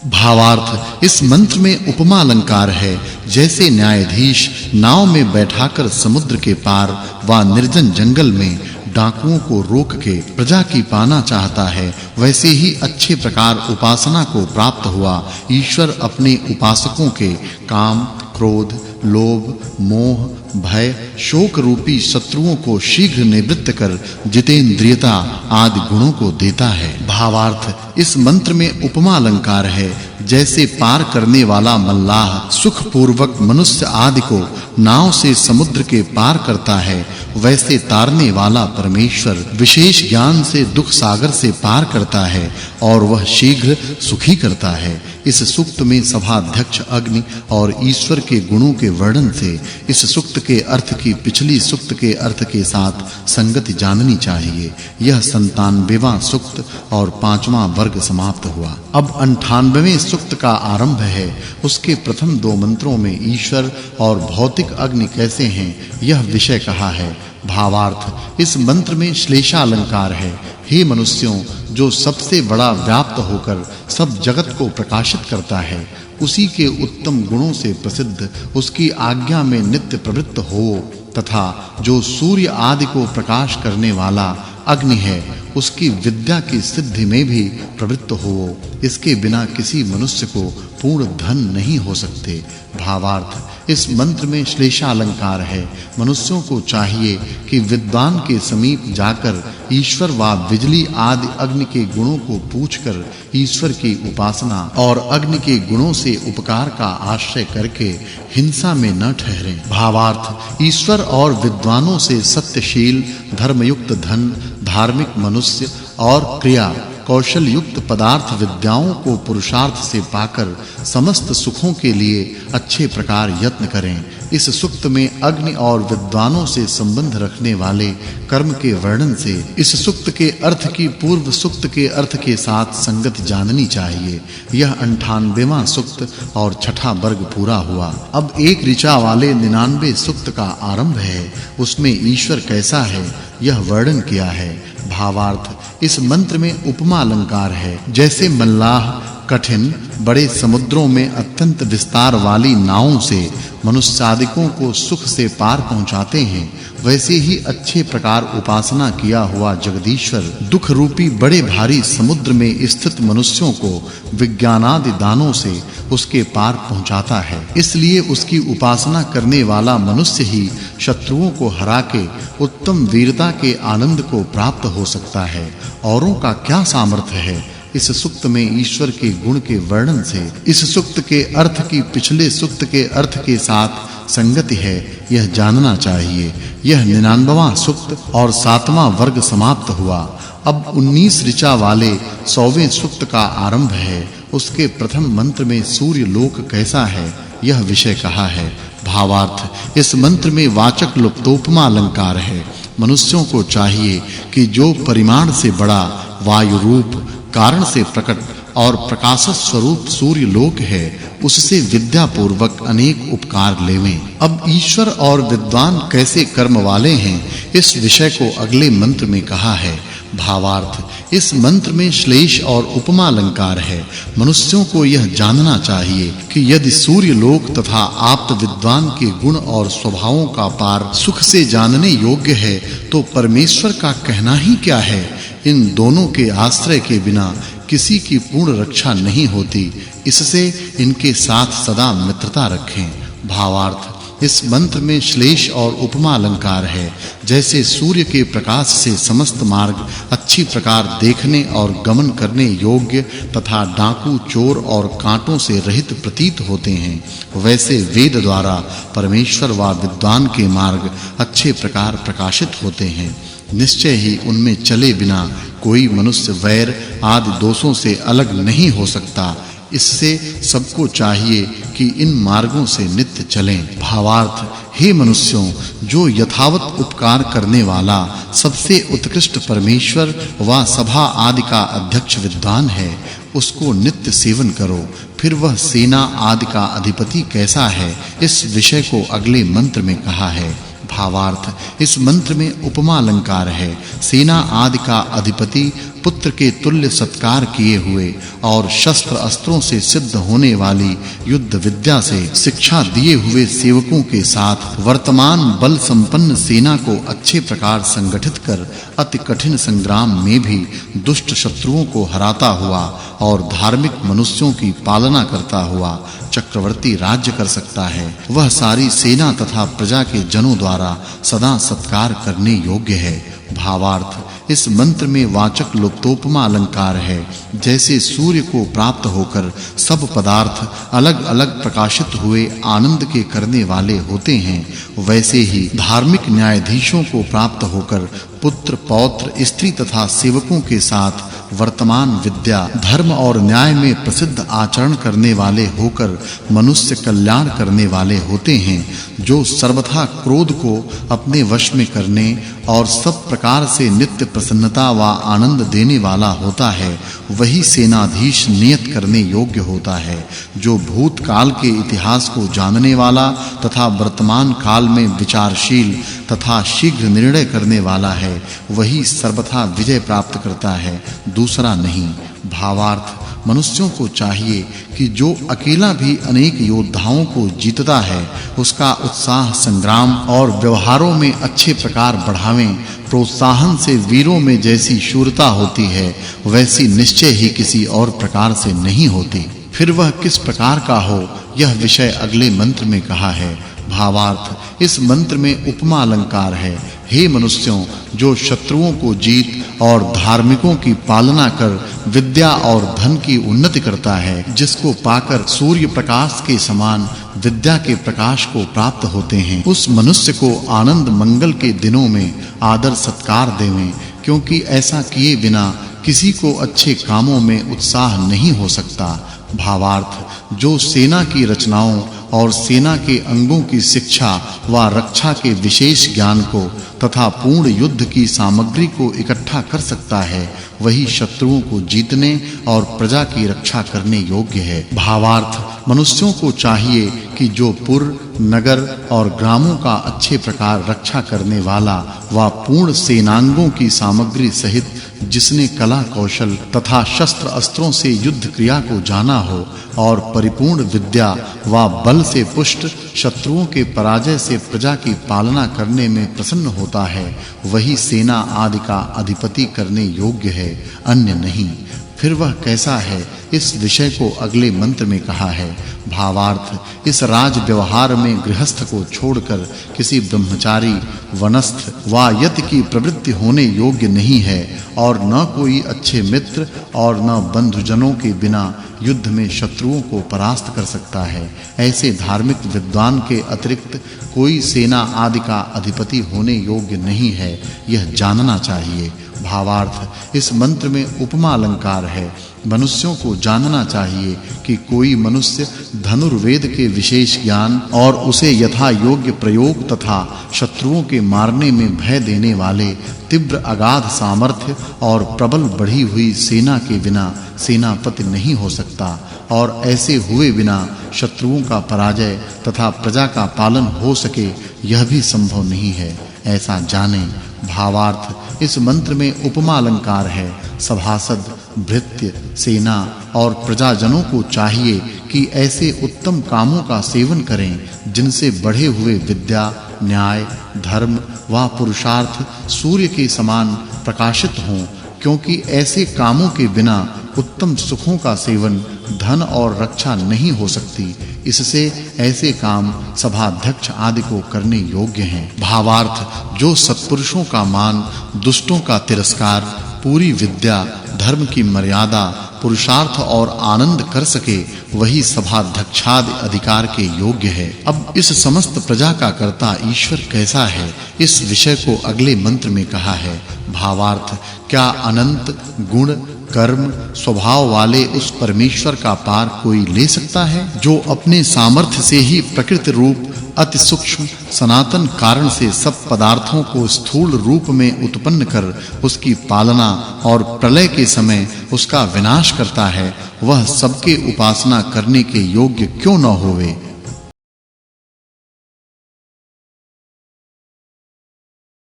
भावार्थ इस मंत्र में उपमा अलंकार है। जैसे न्यायाधीश नाव में बैठाकर समुद्र के पार व निर्जन जंगल में डाकुओं को रोक के प्रजा की पाना चाहता है, वैसे ही अच्छे प्रकार उपासना को प्राप्त हुआ ईश्वर अपने उपासकों के काम, क्रोध, लोभ, मोह, भय, शोक रूपी शत्रुओं को शीघ्र निवृत्त कर जितेंद्रियता आदि गुणों को देता है। भावार्थ इस मंत्र में उपमा अलंकार है। जैसे पार करने वाला मल्लाह सुख पूर्वक मनुष्य आदि को नाव से समुद्र के पार करता है, वैसे तारने वाला परमेश्वर विशेष ज्ञान से दुख सागर से पार करता है और वह शीघ्र सुखी करता है। इस सूक्त में सभाध्यक्ष अग्नि और ईश्वर के गुणों के वर्णन से इस सूक्त के अर्थ की पिछली सूक्त के अर्थ के साथ संगति जाननी चाहिए। यह 97वां सूक्त और 5वां वर्ग समाप्त हुआ। अब 98वें सूक्त का आरंभ है। उसके प्रथम 2 मंत्रों में ईश्वर और भौतिक अग्नि कैसे हैं, यह विषय कहा है। भावार्थ इस मंत्र में श्लेषा अलंकार है। हे मनुष्यों, जो सबसे बड़ा व्याप्त होकर सब जगत को प्रकाशित करता है, उसी के उत्तम गुणों से प्रसिद्ध, उसकी आज्ञा में नित्य प्रवृत्त हो तथा जो सूर्य आदि को प्रकाश करने वाला अग्नि है, उसकी विद्या की सिद्धि में भी प्रवृत्त हो, इसके बिना किसी मनुष्य को पूर्ण धन नहीं हो सकते। भावार्थ इस मंत्र में श्लेषा अलंकार है। मनुष्यों को चाहिए कि विद्वान के समीप जाकर ईश्वर व बिजली आदि अग्नि के गुणों को पूछकर ईश्वर की उपासना और अग्नि के गुणों से उपकार का आश्रय करके हिंसा में न ठहरें। भावार्थ ईश्वर और विद्वानों से सत्यशील, धर्मयुक्त धन, धार्मिक मनुष्य और क्रिया कौशल युक्त पदार्थ विद्याओं को पुरुषार्थ से पाकर समस्त सुखों के लिए अच्छे प्रकार यत्न करें। इस सूक्त में अग्नि और विद्वानों से संबंध रखने वाले कर्म के वर्णन से इस सूक्त के अर्थ की पूर्व सूक्त के अर्थ के साथ संगति जाननी चाहिए। यह 98वां सूक्त और 6ठा वर्ग पूरा हुआ। अब एक ऋचा वाले 99वें सूक्त का आरंभ है। उसमें ईश्वर कैसा है, यह वर्णन किया है। भावार्थ इस मंत्र में उपमा अलंकार है। जैसे मल्लाह कठिन बड़े समुद्रों में अत्यंत विस्तार वाली नावों से मनुष्यादिकों को सुख से पार पहुंचाते हैं, वैसे ही अच्छे प्रकार उपासना किया हुआ जगदीश्वर दुख रूपी बड़े भारी समुद्र में स्थित मनुष्यों को विज्ञानादि दानों से उसके पार पहुंचाता है। इसलिए उसकी उपासना करने वाला मनुष्य ही शत्रुओं को हरा के उत्तम वीरता के आनंद को प्राप्त हो सकता है। औरों का क्या सामर्थ्य है, इस सूक्त में ईश्वर के गुण के वर्णन से इस सूक्त के अर्थ की पिछले सूक्त के अर्थ के साथ संगति है, यह जानना चाहिए। यह 99वां सूक्त और 7वां वर्ग समाप्त हुआ। अब 19 ऋचा वाले 100वें सूक्त का आरंभ है। उसके प्रथम मंत्र में सूर्य लोक कैसा है, यह विषय कहा है। भावार्थ इस मंत्र में वाचक् लुप्तोपमा अलंकार है। मनुष्यों को चाहिए कि जो परिमाण से बड़ा वायु रूप कारण से प्रकट और प्रकाश स्वरूप सूर्य लोक है, उससे विद्या पूर्वक अनेक उपकार लेवें। अब ईश्वर और विद्वान कैसे कर्म वाले हैं, इस विषय को अगले मंत्र में कहा है। भावार्थ इस मंत्र में श्लेष और उपमा अलंकार है। मनुष्यों को यह जानना चाहिए कि यदि सूर्य लोक तथा आप्त विद्वान के गुण और स्वभावों का पार सुख से जानने योग्य है, तो परमेश्वर का कहना ही क्या है। इन दोनों के आश्रय के बिना किसी की पूर्ण रक्षा नहीं होती, इससे इनके साथ सदा मित्रता रखें। भावार्थ इस मंत्र में श्लेष और उपमा अलंकार है। जैसे सूर्य के प्रकाश से समस्त मार्ग अच्छी प्रकार देखने और गमन करने योग्य तथा डाकू, चोर और कांटों से रहित प्रतीत होते हैं, वैसे वेद द्वारा परमेश्वर व विद्वान के मार्ग अच्छे प्रकार प्रकाशित होते हैं। निश्चय ही उनमें चले बिना कोई मनुष्य वैर आदि दोषों से अलग नहीं हो सकता। इससे सबको चाहिए कि इन मार्गों से नित्य चलें। भावार्थ हे मनुष्यों, जो यथावत उपकार करने वाला सबसे उत्कृष्ट परमेश्वर व सभा आदि का अध्यक्ष विद्वान है, उसको नित्य सेवन करो। फिर वह सेना आदि का अधिपति कैसा है, इस विषय को अगले मंत्र में कहा है। भावार्थ इस मंत्र में उपमा अलंकार है। सेना आदि का अधिपति पुत्र के तुल्य सत्कार किए हुए और शस्त्र अस्त्रों से सिद्ध होने वाली युद्ध विद्या से शिक्षा दिए हुए सेवकों के साथ वर्तमान बल संपन्न सेना को अच्छे प्रकार संगठित कर अति कठिन संग्राम में भी दुष्ट शत्रुओं को हराता हुआ और धार्मिक मनुष्यों की पालना करता हुआ चक्रवर्ती राज्य कर सकता है। वह सारी सेना तथा प्रजा के जनों द्वारा सदा सत्कार करने योग्य है। भावार्थ इस मंत्र में वाचक् लुप्तोपमा अलंकार है। जैसे सूर्य को प्राप्त होकर सब पदार्थ अलग-अलग प्रकाशित हुए आनंद के करने वाले होते हैं, वैसे ही धार्मिक न्यायाधीशों को प्राप्त होकर पुत्र, पौत्र, स्त्री तथा सेवकों के साथ वर्तमान विद्या, धर्म और न्याय में प्रसिद्ध आचरण करने वाले होकर मनुष्य कल्याण करने वाले होते हैं। जो सर्वथा क्रोध को अपने वश में करने और सब प्रकार से नित्य प्रसन्नता व आनंद देने वाला होता है, वही सेनाधीश नियत करने योग्य होता है। जो भूतकाल के इतिहास को जानने वाला तथा वर्तमान काल में विचारशील तथा शीघ्र निर्णय करने वाला है, वही सर्वथा विजय प्राप्त करता है, दूसरा नहीं। भावार्थ मनुष्यों को चाहिए कि जो अकेला भी अनेक योद्धाओं को जीतता है, उसका उत्साह संग्राम और व्यवहारों में अच्छे प्रकार बढ़ावें। प्रोत्साहन से वीरों में जैसी शूरता होती है, वैसी निश्चय ही किसी और प्रकार से नहीं होती। फिर वह किस प्रकार का हो, यह विषय अगले मंत्र में कहा है। भावार्थ इस मंत्र में उपमा अलंकार है। हे मनुष्यों, जो शत्रुओं को जीत और धार्मिकों की पालना कर विद्या और धन की उन्नति करता है, जिसको पाकर सूर्य प्रकाश के समान विद्या के प्रकाश को प्राप्त होते हैं, उस मनुष्य को आनंद मंगल के दिनों में आदर सत्कार देवें, क्योंकि ऐसा किए बिना किसी को अच्छे कामों में उत्साह नहीं हो सकता। भावार्थ जो सेना की रचनाओं और सेना के अंगों की शिक्षा व रक्षा के विशेष ज्ञान को तथा पूर्ण युद्ध की सामग्री को इकट्ठा कर सकता है, वही शत्रुओं को जीतने और प्रजा की रक्षा करने योग्य है। भावार्थ मनुष्यों को चाहिए कि जो पुर, नगर और ग्रामों का अच्छे प्रकार रक्षा करने वाला व पूर्ण सेनांगों की सामग्री सहित जिसने कला कौशल तथा शस्त्र अस्त्रों से युद्ध क्रिया को जाना हो और परिपूर्ण विद्या व बल से पुष्ट शत्रुओं के पराजय से प्रजा की पालना करने में प्रसन्न होता है, वही सेना आदि का अधिपति करने योग्य है, अन्य नहीं। फिर वह कैसा है, इस विषय को अगले मंत्र में कहा है। भावार्थ इस राज व्यवहार में गृहस्थ को छोड़कर किसी ब्रह्मचारी, वनस्थ व यति की प्रवृत्ति होने योग्य नहीं है, और न कोई अच्छे मित्र और न बंधुजनों के बिना युद्ध में शत्रुओं को परास्त कर सकता है। ऐसे धार्मिक विद्वान के अतिरिक्त कोई सेना आदि का अधिपति होने योग्य नहीं है, यह जानना चाहिए। भावार्थ इस मंत्र में उपमा अलंकार है। मनुष्यों को जानना चाहिए कि कोई मनुष्य धनुर्वेद के विशेष ज्ञान और उसे यथा योग्य प्रयोग तथा शत्रुओं के मारने में भय देने वाले तीव्र अगाध सामर्थ्य और प्रबल बढ़ी हुई सेना के बिना सेनापति नहीं हो सकता, और ऐसे हुए बिना शत्रुओं का पराजय तथा प्रजा का पालन हो सके, यह भी संभव नहीं है, ऐसा जाने। भावार्थ इस मंत्र में उपमा अलंकार है। सभासद, भृत्य, सेना और प्रजाजनों को चाहिए कि ऐसे उत्तम कामों का सेवन करें जिनसे बढ़े हुए विद्या, न्याय, धर्म व पुरुषार्थ सूर्य के समान प्रकाशित हों, क्योंकि ऐसे कामों के बिना उत्तम सुखों का सेवन, धन और रक्षा नहीं हो सकती। इससे ऐसे काम सभाध्यक्ष आदि को करने योग्य हैं। भावार्थ जो सत्पुरुषों का मान, दुष्टों का तिरस्कार, पूरी विद्या, धर्म की मर्यादा, पुरुषार्थ और आनंद कर सके, वही सभाध्यक्षादि अधिकार के योग्य है। अब इस समस्त प्रजा का कर्ता ईश्वर कैसा है, इस विषय को अगले मंत्र में कहा है। भावार्थ क्या अनंत गुण, कर्म, स्वभाव वाले उस परमेश्वर का पार कोई ले सकता है, जो अपने सामर्थ्य से ही प्रकृति रूप अति सूक्ष्म सनातन कारण से सब पदार्थों को स्थूल रूप में उत्पन्न कर उसकी पालना और प्रलय के समय उसका विनाश करता है, वह सबके उपासना करने के योग्य क्यों न होवे।